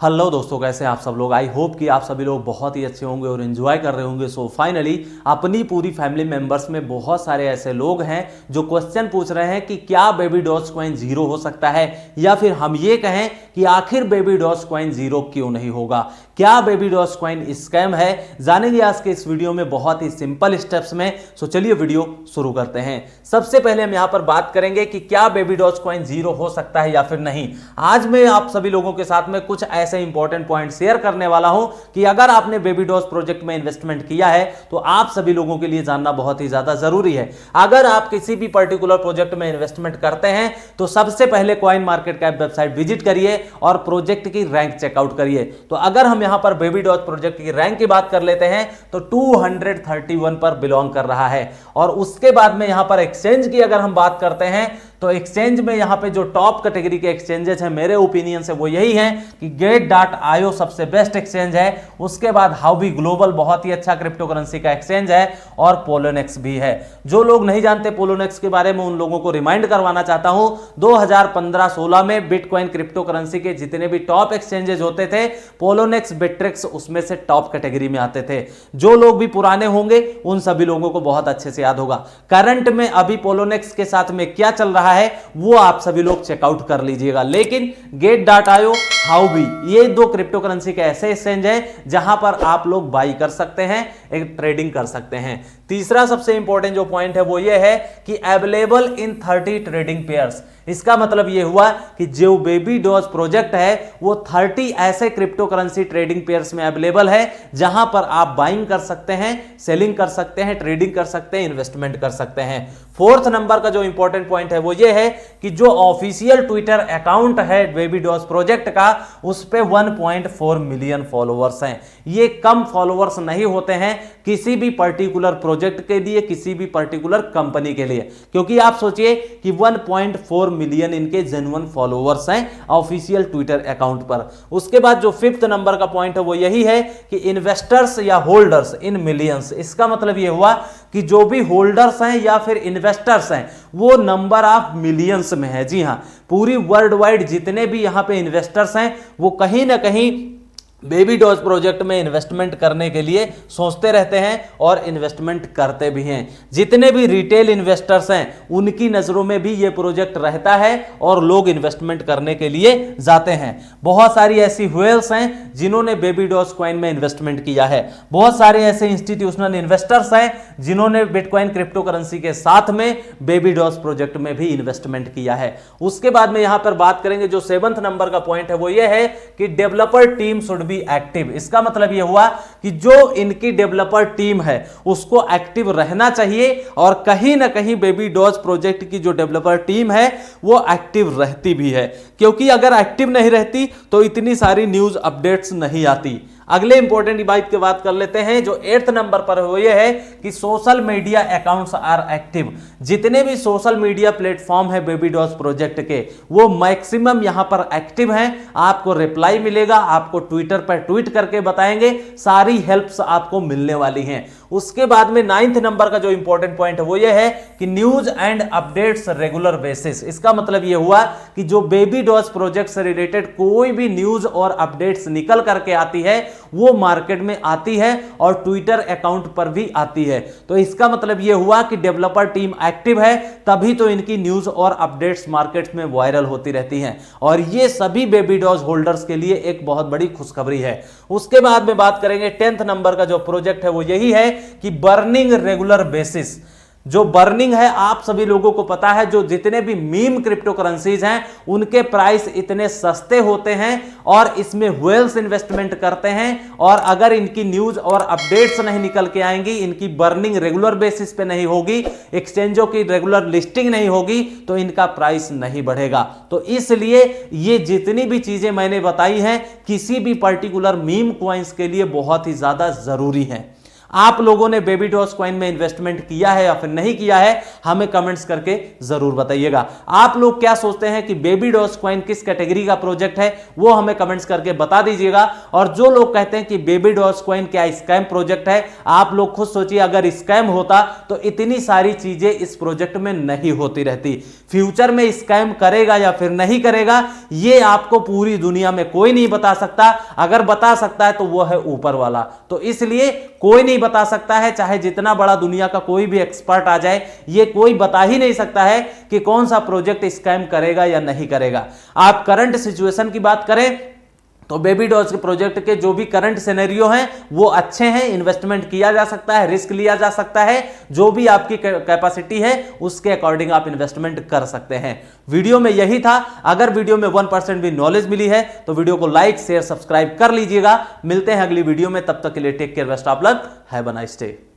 Hello दोस्तों, कैसे हैं आप सब लोग। आई होप कि आप सभी लोग बहुत ही अच्छे होंगे और एंजॉय कर रहे होंगे। सो फाइनली अपनी पूरी फैमिली मेंबर्स में बहुत सारे ऐसे लोग हैं जो क्वेश्चन पूछ रहे हैं कि क्या बेबी डॉज कॉइन जीरो हो सकता है, या फिर हम ये कहें कि आखिर बेबी डॉज कॉइन जीरो क्यों नहीं होगा, क्या बेबी डॉज कॉइन स्कैम है। जानेंगे आज के इस वीडियो में बहुत ही सिंपल स्टेप्स में। सो चलिए वीडियो शुरू करते हैं। सबसे पहले हम यहां पर बात करेंगे कि क्या बेबी डॉज कॉइन जीरो हो सकता है या फिर नहीं। आज मैं आप सभी लोगों के साथ में कुछ ऐसे इंपॉर्टेंट पॉइंट शेयर करने वाला हूं कि अगर आपने बेबी डॉज प्रोजेक्ट में इन्वेस्टमेंट किया है तो आप सभी लोगों के लिए जानना बहुत ही ज्यादा जरूरी है। अगर आप किसी भी पर्टिकुलर प्रोजेक्ट में इन्वेस्टमेंट करते हैं तो सबसे पहले coin market cap website visit करिए और प्रोजेक्ट की रैंक चेकआउट करिए। तो अगर हम यहां पर बेबी डॉज प्रोजेक्ट की रैंक की बात कर लेते हैं तो 231 पर बिलोंग कर रहा है। और उसके बाद में यहां पर एक्सचेंज की अगर हम बात करते हैं तो एक्सचेंज में यहां पे जो टॉप कैटेगरी के एक्सचेंजेस हैं मेरे ओपिनियन से वो यही हैं कि Gate.io सबसे बेस्ट एक्सचेंज है, उसके बाद हाउबी ग्लोबल बहुत ही अच्छा क्रिप्टो करेंसी का एक्सचेंज है, और पोलोनेक्स भी है। जो लोग नहीं जानते पोलोनेक्स के बारे में उन लोगों को रिमाइंड करवाना चाहता हूं, 2015-16 में बिटकॉइन क्रिप्टो करेंसी के जितने भी टॉप एक्सचेंजेस होते थे पोलोनेक्स बिट्रिक्स उसमें से टॉप कैटेगरी में आते थे। जो लोग भी पुराने होंगे उन सभी लोगों को बहुत अच्छे से याद होगा। करंट में अभी पोलोनेक्स के साथ में क्या चल रहा है वो आप सभी लोग चेकआउट कर लीजिएगा। लेकिन Gate.io, हाउबी, ये दो क्रिप्टो करेंसी के ऐसे एक्सचेंज हैं जहां पर आप लोग बाई कर सकते हैं, एक ट्रेडिंग कर सकते हैं। तीसरा सबसे इंपॉर्टेंट जो पॉइंट है वो ये है कि अवेलेबल इन 30 ट्रेडिंग पेयर्स। इसका मतलब ये हुआ कि जो बेबी डॉज प्रोजेक्ट है वो 30 ऐसे क्रिप्टो करेंसी ट्रेडिंग पेयर्स में अवेलेबल है जहां पर आप बाइंग कर सकते हैं, सेलिंग कर सकते हैं, ट्रेडिंग कर सकते हैं, इन्वेस्टमेंट कर सकते हैं। फोर्थ नंबर का जो इंपॉर्टेंट पॉइंट है वो ये है कि जो ऑफिशियल ट्विटर अकाउंट है बेबी डॉज प्रोजेक्ट का उस पे 1.4 मिलियन फॉलोअर्स हैं। ये कम फॉलोअर्स नहीं होते हैं किसी भी पर्टिकुलर प्रोजेक्ट के लिए, किसी भी पर्टिकुलर कंपनी के लिए, क्योंकि आप सोचिए कि 1.4 मिलियन इनके जेन्युइन फॉलोअर्स हैं ऑफिशियल ट्विटर अकाउंट पर। उसके बाद जो फिफ्थ नंबर का पॉइंट है वो यही है कि इन्वेस्टर्स या होल्डर्स इन मिलियंस। इसका मतलब ये हुआ कि जो भी होल्डर्स हैं या फिर इन्वेस्टर्स हैं वो नंबर ऑफ मिलियंस में है। जी हां, पूरी वर्ल्ड वाइड जितने भी यहां पे इन्वेस्टर्स हैं वो कहीं ना कहीं बेबी डॉज प्रोजेक्ट में इन्वेस्टमेंट करने के लिए सोचते रहते हैं और इन्वेस्टमेंट करते भी हैं। जितने भी रिटेल इन्वेस्टर्स हैं उनकी नज़रों में भी ये प्रोजेक्ट रहता है और लोग इन्वेस्टमेंट करने के लिए जाते हैं। बहुत सारी ऐसी व्हेल्स हैं जिन्होंने बेबी डॉज कॉइन में इन्वेस्टमेंट किया है। बहुत सारे ऐसे इंस्टीट्यूशनल इन्वेस्टर्स हैं जिन्होंने बिटकॉइन क्रिप्टो करेंसी के साथ में बेबी डॉज प्रोजेक्ट में भी इन्वेस्टमेंट किया है। उसके बाद में यहां पर बात करेंगे, जो 7th नंबर का पॉइंट है वो ये है कि डेवलपर टीम शुड एक्टिव। इसका मतलब यह हुआ कि जो इनकी डेवलपर टीम है उसको एक्टिव रहना चाहिए, और कहीं ना कहीं बेबी डॉज प्रोजेक्ट की जो डेवलपर टीम है वो एक्टिव रहती भी है, क्योंकि अगर एक्टिव नहीं रहती तो इतनी सारी न्यूज अपडेट्स नहीं आती। अगले इंपॉर्टेंट बात की बात कर लेते हैं, जो 8th नंबर पर वो ये है कि social media accounts are active. जितने भी सोशल मीडिया प्लेटफॉर्म है बेबी डॉज प्रोजेक्ट के वो मैक्सिमम यहां पर एक्टिव हैं। आपको रिप्लाई मिलेगा, आपको ट्विटर पर ट्वीट करके बताएंगे, सारी हेल्प्स आपको मिलने वाली हैं। उसके बाद में 9th नंबर का जो इंपॉर्टेंट पॉइंट है वो ये है कि news and updates regular basis. इसका मतलब ये हुआ कि जो बेबी डॉज प्रोजेक्ट से रिलेटेड कोई भी न्यूज और अपडेट्स निकल करके आती है वो मार्केट में आती है और ट्विटर अकाउंट पर भी आती है। तो इसका मतलब यह हुआ कि डेवलपर टीम एक्टिव है, तभी तो इनकी न्यूज और अपडेट्स मार्केट में वायरल होती रहती हैं, और ये सभी बेबी डॉज होल्डर्स के लिए एक बहुत बड़ी खुशखबरी है। उसके बाद में बात करेंगे 10th नंबर का जो प्रोजेक्ट है वो यही है कि बर्निंग रेगुलर बेसिस। जो बर्निंग है आप सभी लोगों को पता है, जो जितने भी मीम क्रिप्टो करेंसीज हैं उनके प्राइस इतने सस्ते होते हैं और इसमें व्हेल्स इन्वेस्टमेंट करते हैं, और अगर इनकी न्यूज और अपडेट्स नहीं निकल के आएंगी, इनकी बर्निंग रेगुलर बेसिस पे नहीं होगी, एक्सचेंजों की रेगुलर लिस्टिंग नहीं होगी, तो इनका प्राइस नहीं बढ़ेगा। तो इसलिए ये जितनी भी चीजें मैंने बताई हैं किसी भी पर्टिकुलर मीम कॉइंस के लिए बहुत ही ज्यादा जरूरी है। आप लोगों ने बेबी डॉज कॉइन में इन्वेस्टमेंट किया है या फिर नहीं किया है, हमें कमेंट्स करके जरूर बताइएगा। आप लोग क्या सोचते हैं कि बेबी डॉज कॉइन किस कैटेगरी का प्रोजेक्ट है, वो हमें कमेंट्स करके बता दीजिएगा। और जो लोग कहते हैं कि बेबी डॉज कॉइन क्या स्कैम प्रोजेक्ट है, आप लोग खुद सोचिए, अगर स्कैम होता तो इतनी सारी चीजें इस प्रोजेक्ट में नहीं होती रहती। फ्यूचर में स्कैम करेगा या फिर नहीं करेगा, ये आपको पूरी दुनिया में कोई नहीं बता सकता। अगर बता सकता है तो वो है ऊपर वाला। तो इसलिए कोई नहीं बता सकता है, चाहे जितना बड़ा दुनिया का कोई भी एक्सपर्ट आ जाए, ये कोई बता ही नहीं सकता है कि कौन सा प्रोजेक्ट स्कैम करेगा या नहीं करेगा। आप करंट सिचुएशन की बात करें तो बेबी डॉज के प्रोजेक्ट के जो भी करंट सिनेरियो हैं वो अच्छे हैं, इन्वेस्टमेंट किया जा सकता है, रिस्क लिया जा सकता है, जो भी आपकी कैपेसिटी है उसके अकॉर्डिंग आप इन्वेस्टमेंट कर सकते हैं। वीडियो में यही था। अगर वीडियो में 1% भी नॉलेज मिली है तो वीडियो को लाइक शेयर सब्सक्राइब कर लीजिएगा। मिलते हैं अगली वीडियो में, तब तक के लिए take care, best of luck, have a nice day.